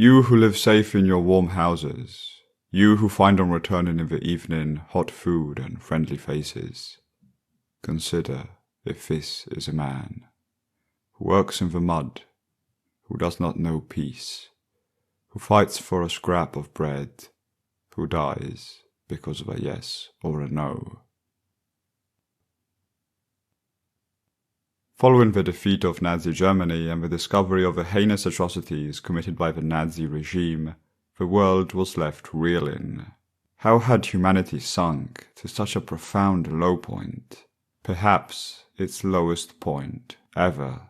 You who live safe in your warm houses, you who find on returning in the evening hot food and friendly faces, consider if this is a man who works in the mud, who does not know peace, who fights for a scrap of bread, who dies because of a yes or a no. Following the defeat of Nazi Germany and the discovery of the heinous atrocities committed by the Nazi regime, the world was left reeling. How had humanity sunk to such a profound low point, perhaps its lowest point ever?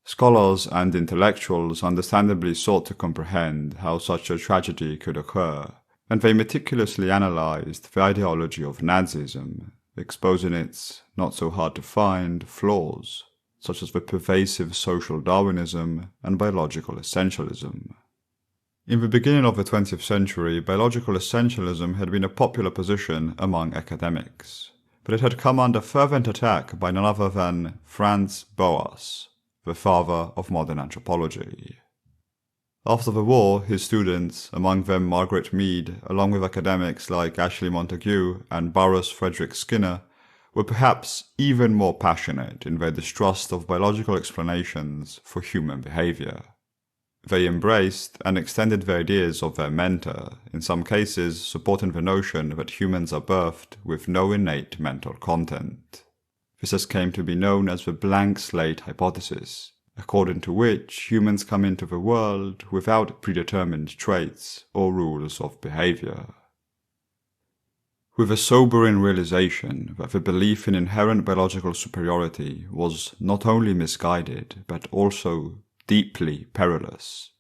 Scholars and intellectuals understandably sought to comprehend how such a tragedy could occur, and they meticulously analyzed the ideology of Nazism, exposing its not-so-hard-to-find flaws, such as the pervasive social Darwinism and biological essentialism. In the beginning of the 20th century, biological essentialism had been a popular position among academics, but it had come under fervent attack by none other than Franz Boas, the father of modern anthropology. After the war, his students, among them Margaret Mead, along with academics like Ashley Montagu and Burrhus Frederick Skinner, were perhaps even more passionate in their distrust of biological explanations for human behavior. They embraced and extended the ideas of their mentor, in some cases supporting the notion that humans are birthed with no innate mental content. This has came to be known as the blank slate hypothesis, according to which humans come into the world without predetermined traits or rules of behavior. With a sobering realization that the belief in inherent biological superiority was not only misguided but also deeply perilous,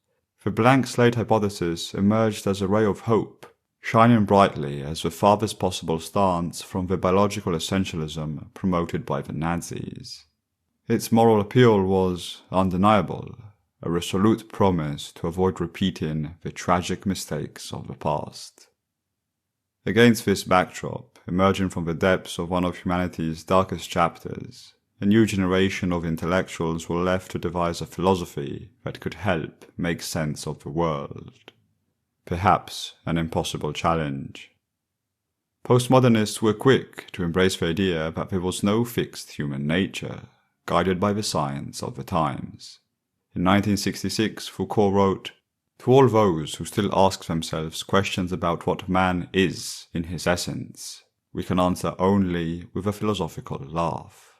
the blank slate hypothesis emerged as a ray of hope, shining brightly as the farthest possible stance from the biological essentialism promoted by the Nazis. Its moral appeal was undeniable, a resolute promise to avoid repeating the tragic mistakes of the past. Against this backdrop, emerging from the depths of one of humanity's darkest chapters, a new generation of intellectuals were left to devise a philosophy that could help make sense of the world. Perhaps an impossible challenge. Postmodernists were quick to embrace the idea that there was no fixed human nature, guided by the science of the times. In 1966, Foucault wrote, "To all those who still ask themselves questions about what man is in his essence, we can answer only with a philosophical laugh."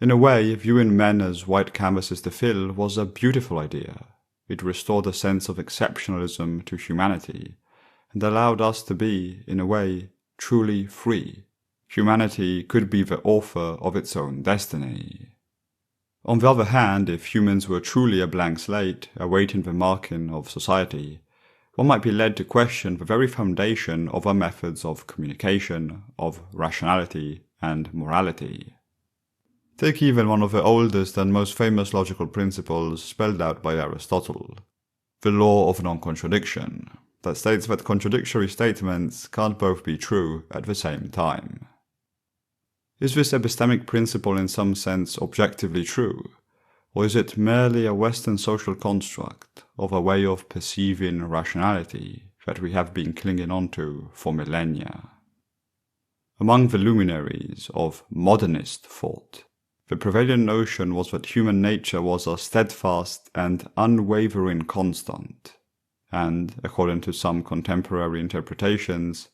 In a way, viewing men as white canvases to fill was a beautiful idea. It restored a sense of exceptionalism to humanity, and allowed us to be, in a way, truly free. Humanity could be the author of its own destiny. On the other hand, if humans were truly a blank slate, awaiting the marking of society, one might be led to question the very foundation of our methods of communication, of rationality, and morality. Take even one of the oldest and most famous logical principles spelled out by Aristotle, the law of non-contradiction, that states that contradictory statements can't both be true at the same time. Is this epistemic principle in some sense objectively true, or is it merely a Western social construct of a way of perceiving rationality that we have been clinging onto for millennia? Among the luminaries of modernist thought, the prevailing notion was that human nature was a steadfast and unwavering constant, and, according to some contemporary interpretations,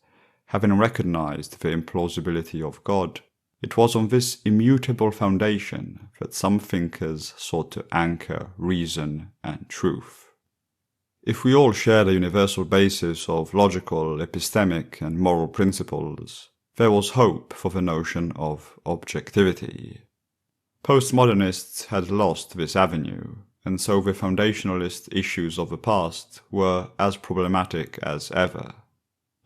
having recognized the implausibility of God, it was on this immutable foundation that some thinkers sought to anchor reason and truth. If we all share the universal basis of logical, epistemic, and moral principles, there was hope for the notion of objectivity. Postmodernists had lost this avenue, and so the foundationalist issues of the past were as problematic as ever.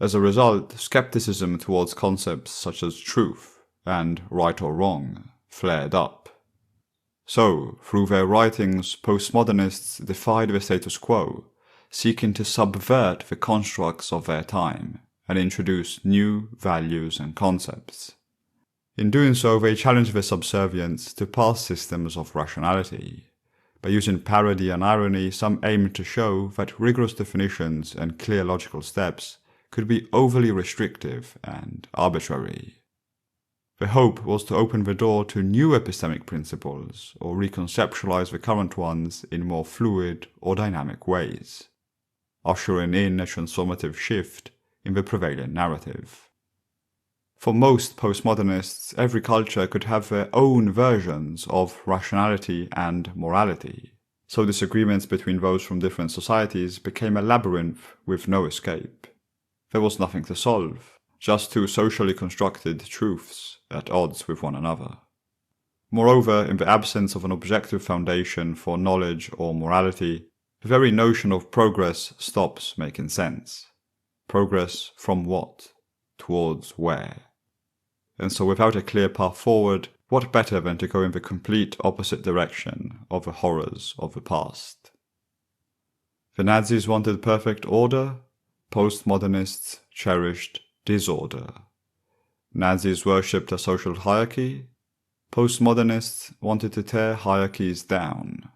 As a result, skepticism towards concepts such as truth and right or wrong flared up. So, through their writings, postmodernists defied the status quo, seeking to subvert the constructs of their time and introduce new values and concepts. In doing so, they challenged their subservience to past systems of rationality, by using parody and irony, some aimed to show that rigorous definitions and clear logical steps could be overly restrictive and arbitrary. The hope was to open the door to new epistemic principles or reconceptualize the current ones in more fluid or dynamic ways, ushering in a transformative shift in the prevailing narrative. For most postmodernists, every culture could have their own versions of rationality and morality, so disagreements between those from different societies became a labyrinth with no escape. There was nothing to solve, just two socially constructed truths at odds with one another. Moreover, in the absence of an objective foundation for knowledge or morality, the very notion of progress stops making sense. Progress from what? Towards where? And so without a clear path forward, what better than to go in the complete opposite direction of the horrors of the past? The Nazis wanted perfect order, postmodernists cherished disorder. Nazis worshipped a social hierarchy, postmodernists wanted to tear hierarchies down.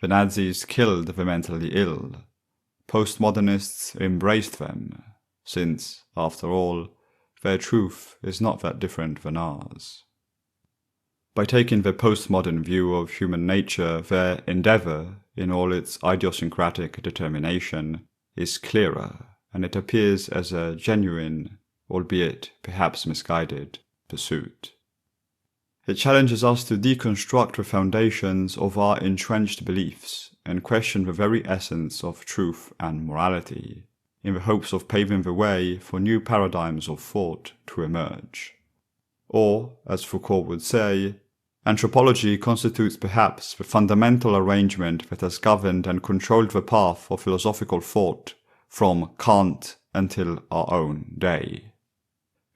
The Nazis killed the mentally ill, postmodernists embraced them, since, after all, their truth is not that different than ours. By taking the postmodern view of human nature, their endeavour, in all its idiosyncratic determination, is clearer, and it appears as a genuine, albeit perhaps misguided, pursuit. It challenges us to deconstruct the foundations of our entrenched beliefs and question the very essence of truth and morality, in the hopes of paving the way for new paradigms of thought to emerge. Or, as Foucault would say, anthropology constitutes perhaps the fundamental arrangement that has governed and controlled the path of philosophical thought from Kant until our own day.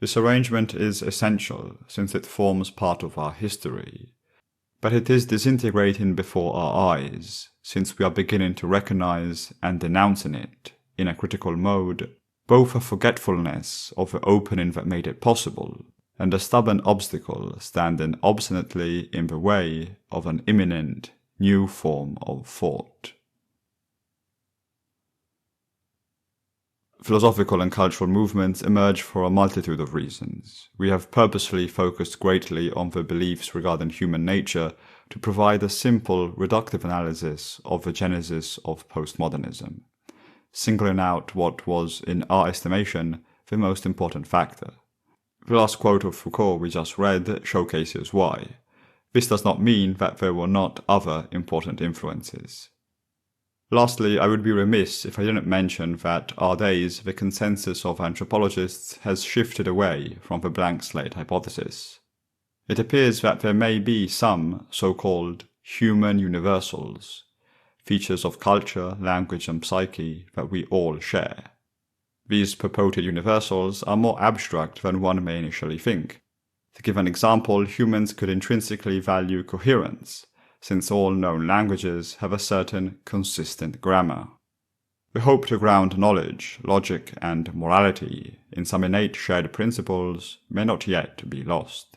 This arrangement is essential since it forms part of our history, but it is disintegrating before our eyes since we are beginning to recognize and denounce in it, in a critical mode, both a forgetfulness of the opening that made it possible and a stubborn obstacle standing obstinately in the way of an imminent new form of thought. Philosophical and cultural movements emerge for a multitude of reasons. We have purposefully focused greatly on the beliefs regarding human nature to provide a simple, reductive analysis of the genesis of postmodernism, singling out what was, in our estimation, the most important factor. The last quote of Foucault we just read showcases why. This does not mean that there were not other important influences. Lastly, I would be remiss if I didn't mention that our days the consensus of anthropologists has shifted away from the blank slate hypothesis. It appears that there may be some so-called human universals, features of culture, language and psyche that we all share. These purported universals are more abstract than one may initially think. To give an example, humans could intrinsically value coherence, since all known languages have a certain consistent grammar. We hope to ground knowledge, logic, and morality in some innate shared principles may not yet be lost.